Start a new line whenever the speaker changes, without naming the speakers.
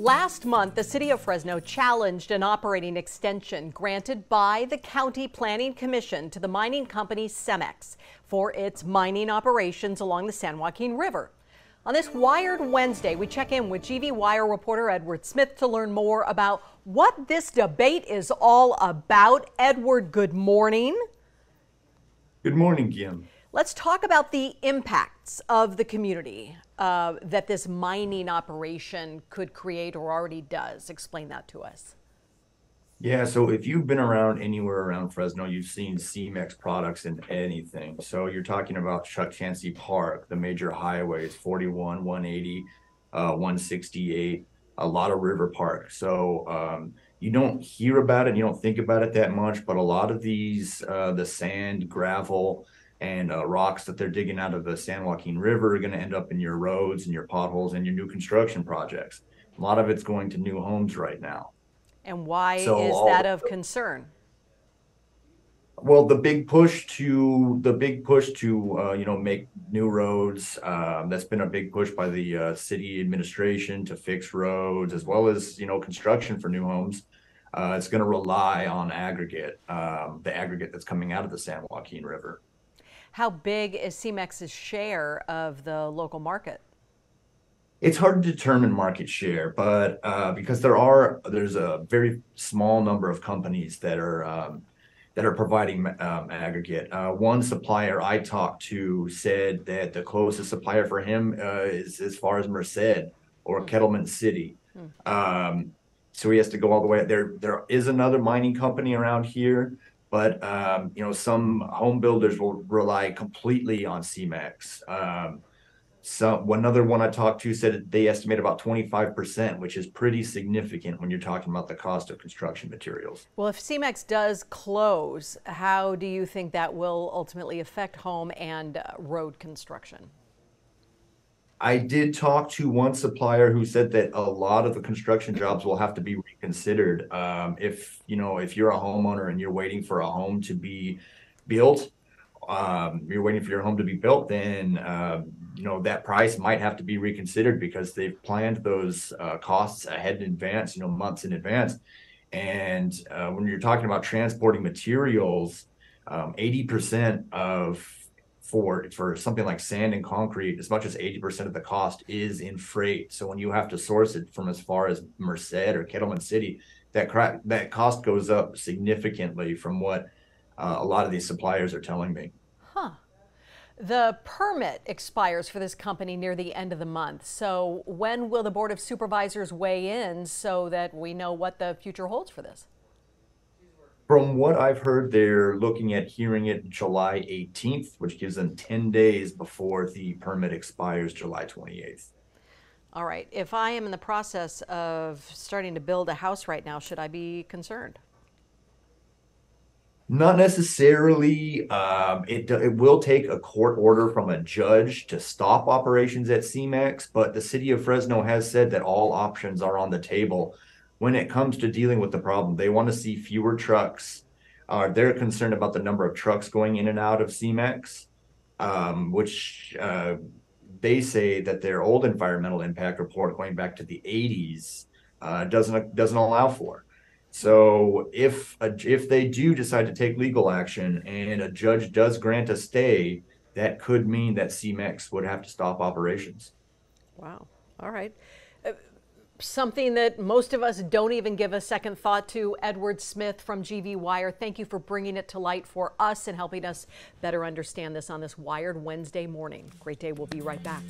Last month, the city of Fresno challenged an operating extension granted by the County Planning Commission to the mining company CEMEX for its mining operations along the San Joaquin River. On this Wired Wednesday, we check in with GV Wire reporter Edward Smith to learn more about what this debate is all about. Edward, good morning.
Good morning, Kim.
Let's talk about the impacts of the community that this mining operation could create or already does. Explain that to us.
Yeah, so if you've been around anywhere around Fresno, you've seen CEMEX products in anything. So you're talking about Chuck Chancey Park, the major highways, 41, 180, 168, a lot of river park. So you don't hear about it, you don't think about it that much, but a lot of these, the sand, gravel, and rocks that they're digging out of the San Joaquin River are going to end up in your roads and your potholes and your new construction projects. A lot of it's going to new homes right now.
And why is that of concern?
Well, the big push to make new roads. That's been a big push by the city administration to fix roads, as well as construction for new homes. It's going to rely on aggregate, the aggregate that's coming out of the San Joaquin River.
How big is CEMEX's share of the local market?
It's hard to determine market share, but because there's a very small number of companies that are providing aggregate. One supplier I talked to said that the closest supplier for him is as far as Merced or Kettleman City. So he has to go all the way. There is another mining company around here, but some home builders will rely completely on CEMEX. So another one I talked to said they estimate about 25%, which is pretty significant when you're talking about the cost of construction materials.
Well, if CEMEX does close, how do you think that will ultimately affect home and road construction?
I did talk to one supplier who said that a lot of the construction jobs will have to be reconsidered. If you're a homeowner and you're waiting for a home to be built, then that price might have to be reconsidered because they've planned those costs ahead in advance, months in advance. And when you're talking about transporting materials, 80% for something like sand and concrete, as much as 80% of the cost is in freight. So when you have to source it from as far as Merced or Kettleman City, that cost goes up significantly from what a lot of these suppliers are telling me.
Huh. The permit expires for this company near the end of the month. So when will the Board of Supervisors weigh in so that we know what the future holds for this?
From what I've heard, they're looking at hearing it July 18th, which gives them 10 days before the permit expires July 28th.
All right. If I am in the process of starting to build a house right now, should I be concerned?
Not necessarily. It will take a court order from a judge to stop operations at CEMEX, but the city of Fresno has said that all options are on the table when it comes to dealing with the problem. They want to see fewer trucks. They're concerned about the number of trucks going in and out of CEMEX, which they say that their old environmental impact report going back to the 80s doesn't allow for. So if they do decide to take legal action and a judge does grant a stay, that could mean that CEMEX would have to stop operations.
Wow. All right. Something that most of us don't even give a second thought to. Edward Smith from GV Wire, thank you for bringing it to light for us and helping us better understand this on this Wired Wednesday morning. Great day. We'll be right back.